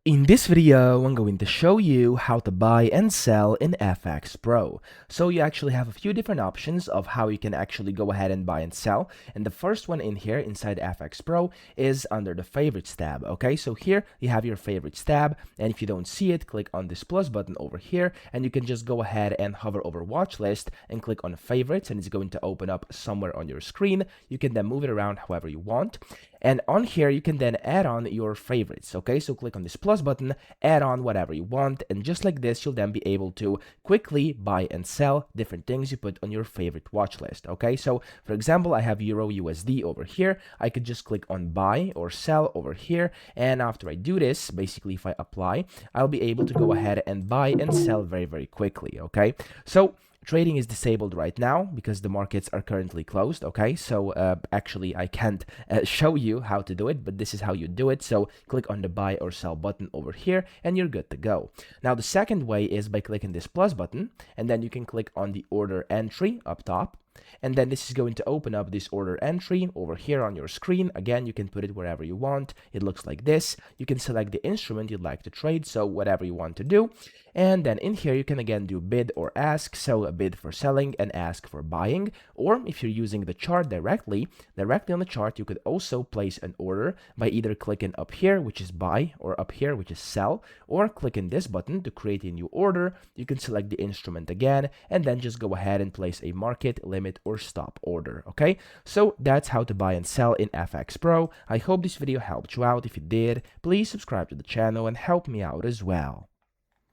In this video, I'm going to show you how to buy and sell in FxPro. So you actually have a few different options of how you can actually go ahead and buy and sell. And the first one in here inside FxPro is under the favorites tab. Okay, so here you have your favorites tab. And if you don't see it, click on this plus button over here. And you can just go ahead and hover over watch list and click on favorites. And it's going to open up somewhere on your screen. You can then move it around however you want. And on here, you can then add on your favorites. Okay, so click on this plus button, add on whatever you want, and just like this, you'll then be able to quickly buy and sell different things you put on your favorite watch list. Okay, so for example, I have Euro USD over here. I could just click on buy or sell over here, and after I do this, basically if I apply, I'll be able to go ahead and buy and sell very, very quickly. Okay, so trading is disabled right now because the markets are currently closed. Okay, so actually I can't show you how to do it, but this is how you do it. So click on the buy or sell button over here and you're good to go. Now the second way is by clicking this plus button, and then you can click on the order entry up top. And then this is going to open up this order entry over here on your screen. Again, you can put it wherever you want. It looks like this. You can select the instrument you'd like to trade, so whatever you want to do. And then in here, you can again do bid or ask, so a bid for selling and ask for buying. Or if you're using the chart directly on the chart, you could also place an order by either clicking up here, which is buy, or up here, which is sell, or clicking this button to create a new order. You can select the instrument again, and then just go ahead and place a market, limit, or stop order. Okay, so that's how to buy and sell in FxPro. I hope this video helped you out. If it did, please subscribe to the channel and help me out as well.